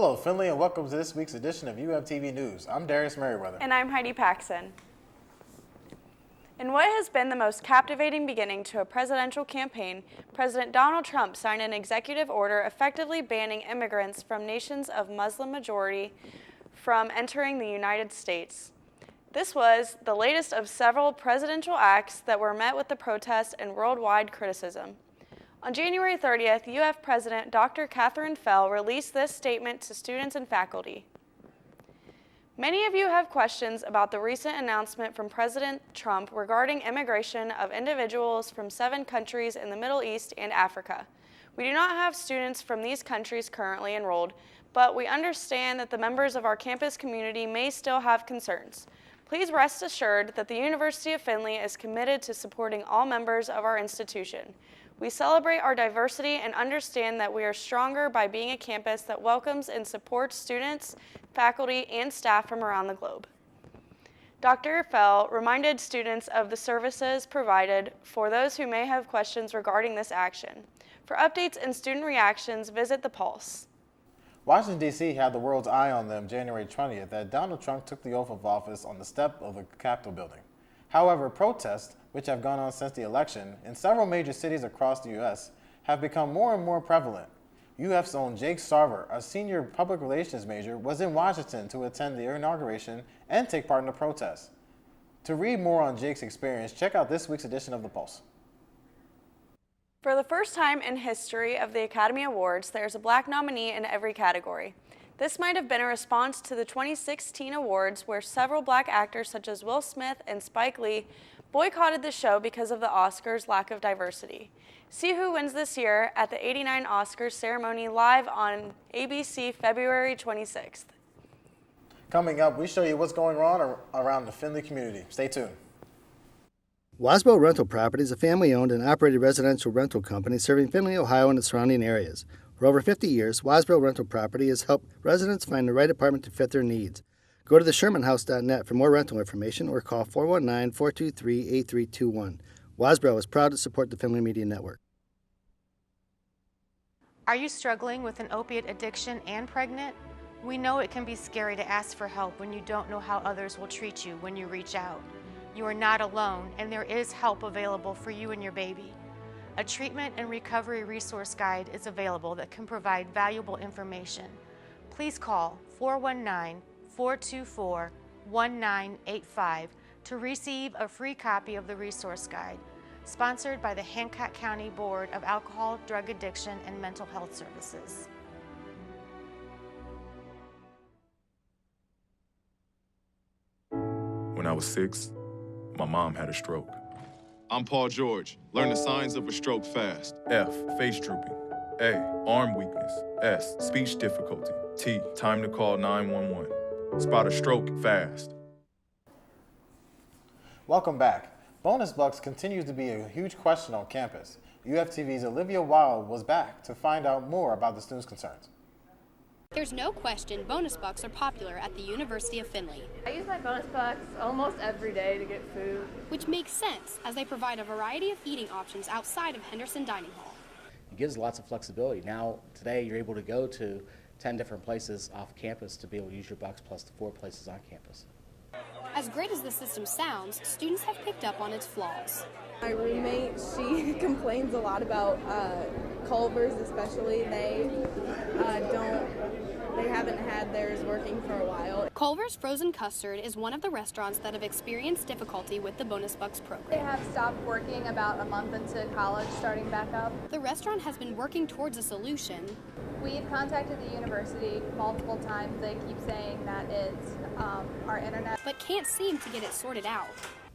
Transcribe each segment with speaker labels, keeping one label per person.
Speaker 1: Hello, Finley, and welcome to this week's edition of UFTV News. I'm Darius Merriweather.
Speaker 2: And I'm Heidi Paxson. In what has been the most captivating beginning to a presidential campaign, President Donald Trump signed an executive order effectively banning immigrants from nations of Muslim majority from entering the United States. This was the latest of several presidential acts that were met with the protest and worldwide criticism. On January 30th, UF President Dr. Catherine Fell released this statement to students and faculty. Many of you have questions about the recent announcement from President Trump regarding immigration of individuals from 7 countries in the Middle East and Africa. We do not have students from these countries currently enrolled, but we understand that the members of our campus community may still have concerns. Please rest assured that the University of Findlay is committed to supporting all members of our institution. We celebrate our diversity and understand that we are stronger by being a campus that welcomes and supports students, faculty, and staff from around the globe. Dr. Fell reminded students of the services provided for those who may have questions regarding this action. For updates and student reactions, visit The Pulse.
Speaker 1: Washington, D.C. had the world's eye on them January 20th as Donald Trump took the oath of office on the step of the Capitol building. However, protests, which have gone on since the election in several major cities across the U.S., have become more and more prevalent. UF's own Jake Sarver, a senior public relations major, was in Washington to attend the inauguration and take part in the protests. To read more on Jake's experience, check out this week's edition of The Pulse.
Speaker 2: For the first time in history of the Academy Awards, there's a Black nominee in every category. This might have been a response to the 2016 awards where several Black actors such as Will Smith and Spike Lee boycotted the show because of the Oscars' lack of diversity. See who wins this year at the '89 Oscars ceremony live on ABC February 26th.
Speaker 1: Coming up, we show you what's going on around the Findlay community. Stay tuned.
Speaker 3: Wasbro Rental Property is a family-owned and operated residential rental company serving Findlay, Ohio and the surrounding areas. For over 50 years, Wasbro Rental Property has helped residents find the right apartment to fit their needs. Go to theshermanhouse.net for more rental information or call 419-423-8321. Wasbro is proud to support the Findlay Media Network.
Speaker 4: Are you struggling with an opiate addiction and pregnant? We know it can be scary to ask for help when you don't know how others will treat you when you reach out. You are not alone, and there is help available for you and your baby. A treatment and recovery resource guide is available that can provide valuable information. Please call 419-424-1985 to receive a free copy of the resource guide, sponsored by the Hancock County Board of Alcohol, Drug Addiction, and Mental Health Services.
Speaker 5: When I was 6, my mom had a stroke.
Speaker 6: I'm Paul George. Learn the signs of a stroke fast.
Speaker 5: F, face drooping. A, arm weakness. S, speech difficulty. T, time to call 911. Spot a stroke fast.
Speaker 1: Welcome back. Bonus bucks continues to be a huge question on campus. UFTV's Olivia Wild was back to find out more about the students' concerns.
Speaker 7: There's no question bonus bucks are popular at the University of Findlay.
Speaker 8: I use my bonus bucks almost every day to get food.
Speaker 7: Which makes sense, as they provide a variety of eating options outside of Henderson Dining Hall.
Speaker 9: It gives lots of flexibility. Now, today, you're able to go to 10 different places off campus to be able to use your bucks plus the 4 places on campus.
Speaker 7: As great as the system sounds, students have picked up on its flaws.
Speaker 8: My roommate, she complains a lot about Culver's especially. They haven't had theirs working for a while.
Speaker 7: Culver's Frozen Custard is one of the restaurants that have experienced difficulty with the bonus bucks program.
Speaker 8: They have stopped working about a month into college, starting back up.
Speaker 7: The restaurant has been working towards a solution.
Speaker 8: We've contacted the university multiple times. They keep saying that it's our internet.
Speaker 7: But can't seem to get it sorted out.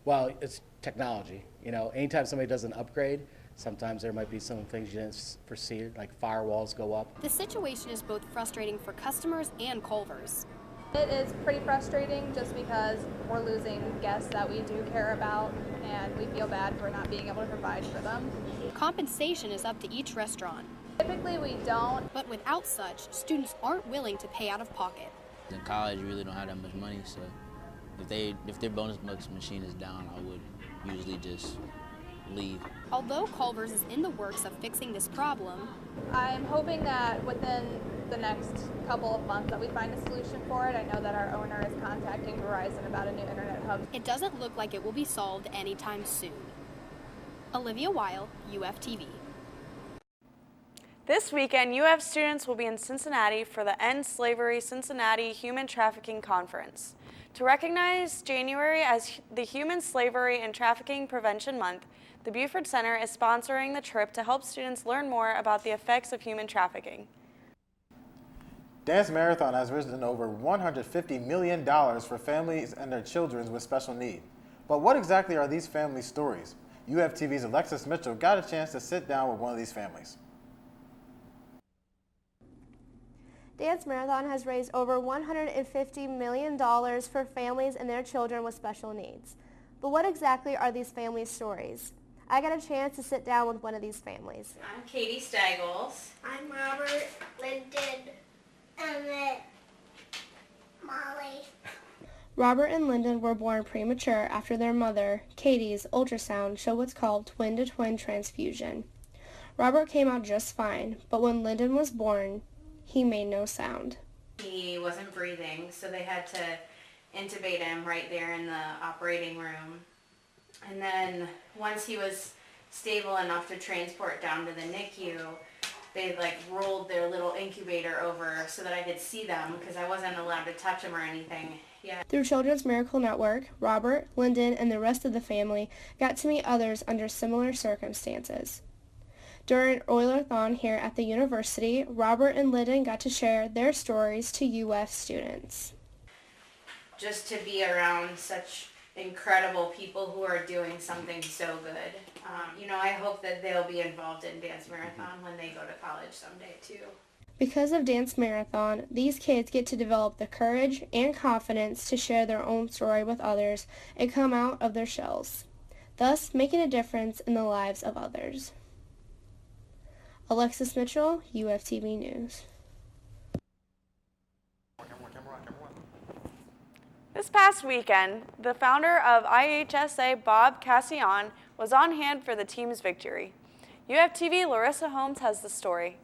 Speaker 9: Well, it's technology. You know, anytime somebody does an upgrade, sometimes there might be some things you didn't foresee, like firewalls go up.
Speaker 7: The situation is both frustrating for customers and Culver's.
Speaker 8: It is pretty frustrating just because we're losing guests that we do care about, and we feel bad for not being able to provide for them.
Speaker 7: Compensation is up to each restaurant.
Speaker 8: Typically we don't.
Speaker 7: But without such, students aren't willing to pay out of pocket.
Speaker 10: In college, you really don't have that much money, so if their bonus bucks machine is down, I would usually just leave.
Speaker 7: Although Culver's is in the works of fixing this problem,
Speaker 8: I'm hoping that within the next couple of months that we find a solution for it. I know that our owner is contacting Verizon about a new internet hub.
Speaker 7: It doesn't look like it will be solved anytime soon. Olivia Weil, UFTV.
Speaker 2: This weekend, UF students will be in Cincinnati for the End Slavery Cincinnati Human Trafficking Conference. To recognize January as the Human Slavery and Trafficking Prevention Month, the Buford Center is sponsoring the trip to help students learn more about the effects of human trafficking.
Speaker 1: Dance Marathon has risen over $150 million for families and their children with special need. But what exactly are these family stories? UFTV's Alexis Mitchell got a chance to sit down with one of these families.
Speaker 11: Dance Marathon has raised over $150 million for families and their children with special needs. But what exactly are these families' stories? I got a chance to sit down with one of these families.
Speaker 12: I'm Katie Staggles.
Speaker 13: I'm Robert Linden. Emmett. Molly.
Speaker 11: Robert and Lyndon were born premature after their mother, Katie's, ultrasound showed what's called twin-to-twin transfusion. Robert came out just fine, but when Lyndon was born, he made no sound.
Speaker 12: He wasn't breathing, so they had to intubate him right there in the operating room. And then once he was stable enough to transport down to the NICU, they rolled their little incubator over so that I could see them because I wasn't allowed to touch them or anything yet.
Speaker 11: Through Children's Miracle Network, Robert, Lyndon, and the rest of the family got to meet others under similar circumstances. During Oiler-thon here at the university, Robert and Lyndon got to share their stories to UF students.
Speaker 12: Just to be around such incredible people who are doing something so good. I hope that they'll be involved in Dance Marathon when they go to college someday too.
Speaker 11: Because of Dance Marathon, these kids get to develop the courage and confidence to share their own story with others and come out of their shells, thus making a difference in the lives of others. Alexis Mitchell, UFTV News.
Speaker 2: This past weekend, the founder of IHSA, Bob Cassian, was on hand for the team's victory. UFTV Larissa Holmes has the story.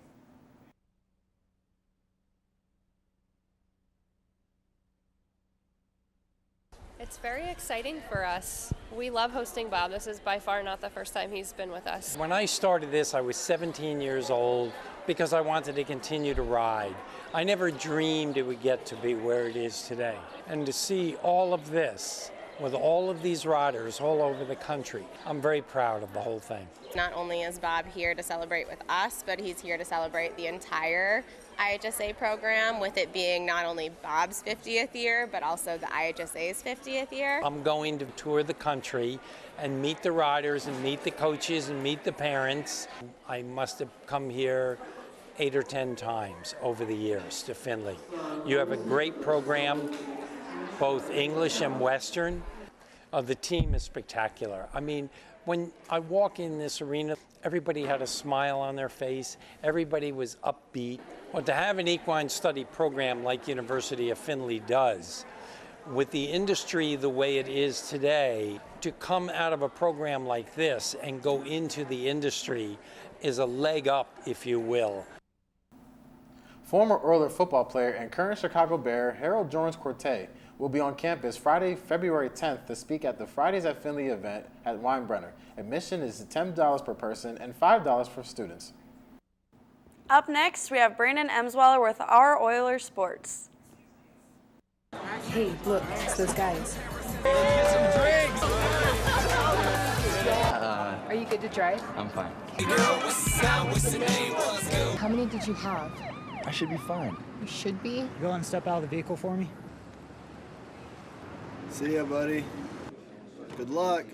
Speaker 14: It's very exciting for us. We love hosting Bob. This is by far not the first time he's been with us.
Speaker 15: When I started this, I was 17 years old because I wanted to continue to ride. I never dreamed it would get to be where it is today. And to see all of this with all of these riders all over the country, I'm very proud of the whole thing.
Speaker 16: Not only is Bob here to celebrate with us, but he's here to celebrate the entire IHSA program, with it being not only Bob's 50th year, but also the IHSA's 50th year.
Speaker 15: I'm going to tour the country and meet the riders and meet the coaches and meet the parents. I must have come here 8 or 10 times over the years to Findlay. You have a great program, both English and Western. The team is spectacular. I mean, when I walk in this arena, everybody had a smile on their face. Everybody was upbeat. Well, to have an equine study program like University of Findlay does, with the industry the way it is today, to come out of a program like this and go into the industry is a leg up, if you will.
Speaker 1: Former Oiler football player and current Chicago Bear Harold Jones-Corte will be on campus Friday, February 10th to speak at the Fridays at Findlay event at Weinbrenner. Admission is $10 per person and $5 for students.
Speaker 2: Up next, we have Brandon Emsweiler with Our Oiler Sports.
Speaker 17: Hey, look, it's those guys. Are you good to drive?
Speaker 18: I'm fine.
Speaker 17: How many did you have?
Speaker 18: I should be fine.
Speaker 17: You should be.
Speaker 19: Go and step out of the vehicle for me.
Speaker 20: See ya, buddy. Good luck.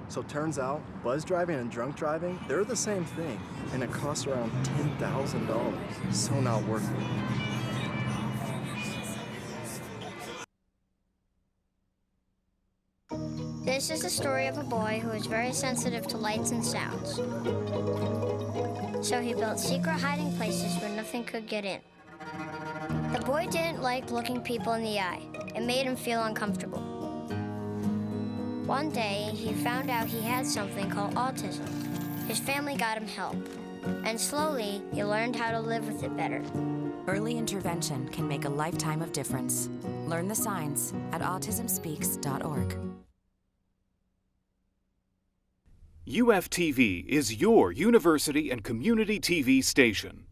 Speaker 20: So turns out, buzz driving and drunk driving, they're the same thing, and it costs around $10,000. So not worth it.
Speaker 13: This is the story of a boy who is very sensitive to lights and sounds. So he built secret hiding places where nothing could get in. The boy didn't like looking people in the eye. It made him feel uncomfortable. One day, he found out he had something called autism. His family got him help, and slowly, he learned how to live with it better.
Speaker 18: Early intervention can make a lifetime of difference. Learn the signs at autismspeaks.org.
Speaker 21: UFTV is your university and community TV station.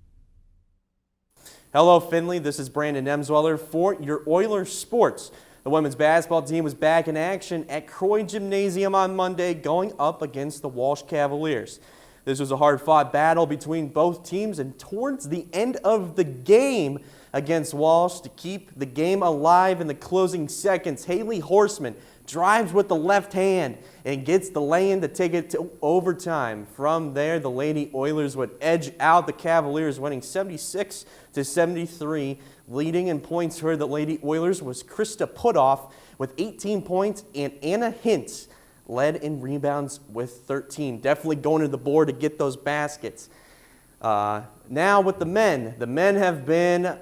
Speaker 22: Hello, Findlay. This is Brandon Emsweller for your Oilers Sports. The women's basketball team was back in action at Croy Gymnasium on Monday, going up against the Walsh Cavaliers. This was a hard-fought battle between both teams, and towards the end of the game against Walsh, to keep the game alive in the closing seconds, Haley Horseman drives with the left hand and gets the lay-in to take it to overtime. From there, the Lady Oilers would edge out the Cavaliers, winning 76-73. Leading in points for the Lady Oilers was Krista Putoff with 18 points, and Anna Hintz led in rebounds with 13. Definitely going to the board to get those baskets. Now with the men have been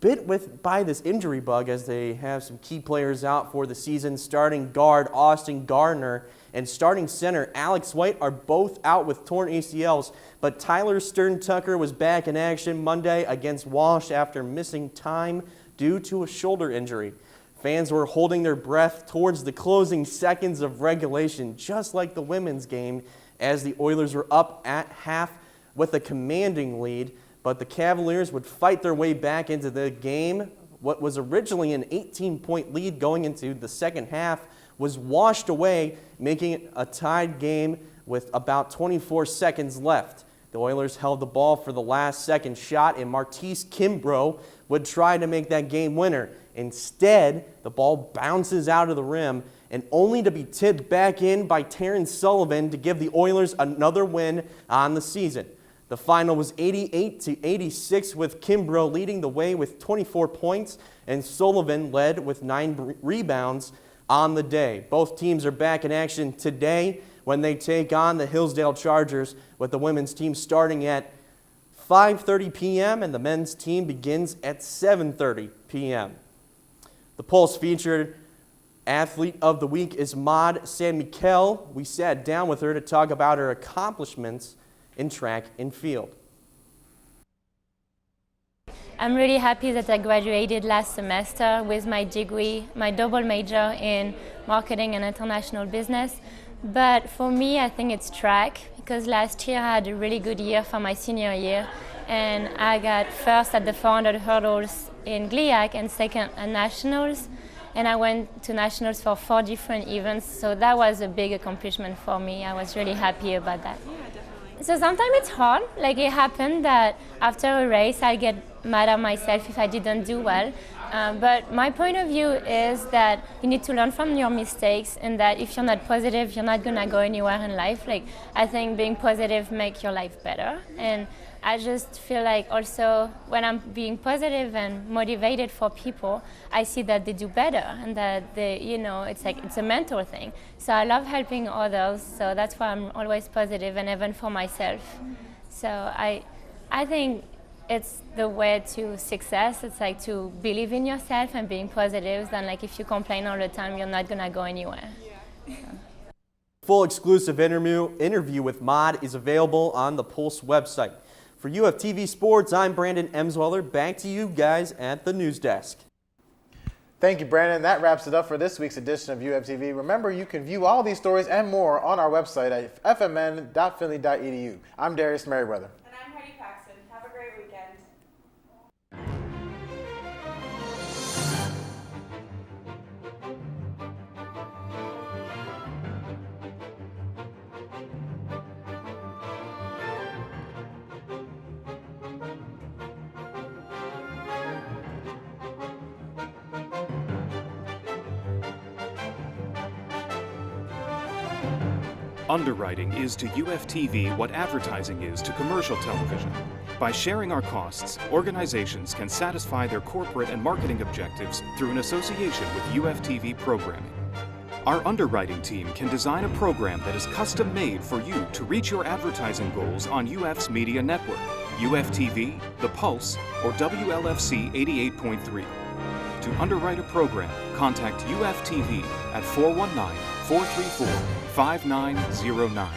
Speaker 22: bit by this injury bug, as they have some key players out for the season. Starting guard Austin Gardner and starting center Alex White are both out with torn ACLs, but Tyler Stern-Tucker was back in action Monday against Walsh after missing time due to a shoulder injury. Fans were holding their breath towards the closing seconds of regulation, just like the women's game, as the Oilers were up at half with a commanding lead. But the Cavaliers would fight their way back into the game. What was originally an 18-point lead going into the second half was washed away, making it a tied game with about 24 seconds left. The Oilers held the ball for the last second shot, and Martise Kimbrough would try to make that game winner. Instead, the ball bounces out of the rim, and only to be tipped back in by Taryn Sullivan to give the Oilers another win on the season. The final was 88-86, with Kimbrough leading the way with 24 points, and Sullivan led with 9 rebounds on the day. Both teams are back in action today when they take on the Hillsdale Chargers, with the women's team starting at 5:30 p.m. and the men's team begins at 7:30 p.m. The Pulse featured Athlete of the Week is Maud San Miquel. We sat down with her to talk about her accomplishments in track and field.
Speaker 23: I'm really happy that I graduated last semester with my degree, my double major in marketing and international business. But for me, I think it's track, because last year I had a really good year for my senior year, and I got first at the 400 hurdles in GLIAC and second at nationals, and I went to nationals for 4 different events, so that was a big accomplishment for me. I was really happy about that. So sometimes it's hard. Like, it happened that after a race I get mad at myself if I didn't do well. But my point of view is that you need to learn from your mistakes, and that if you're not positive, you're not gonna go anywhere in life. Like, I think being positive makes your life better. And I just feel like also when I'm being positive and motivated for people, I see that they do better, and that they, it's a mental thing. So I love helping others, so that's why I'm always positive, and even for myself. So I think it's the way to success. It's like to believe in yourself and being positive. Than like if you complain all the time, you're not gonna go anywhere. Yeah.
Speaker 22: Full exclusive interview with Maud is available on the Pulse website. For UFTV Sports, I'm Brandon Emsweller. Back to you guys at the news desk.
Speaker 1: Thank you, Brandon. That wraps it up for this week's edition of UFTV. Remember, you can view all these stories and more on our website at fmn.finley.edu. I'm Darius Merriweather.
Speaker 2: And I'm Heidi Paxton. Have a great weekend.
Speaker 21: Underwriting is to UFTV what advertising is to commercial television. By sharing our costs, organizations can satisfy their corporate and marketing objectives through an association with UFTV programming. Our underwriting team can design a program that is custom made for you to reach your advertising goals on UF's media network, UFTV, The Pulse, or WLFC 88.3. To underwrite a program, contact UFTV at 419-434-5909.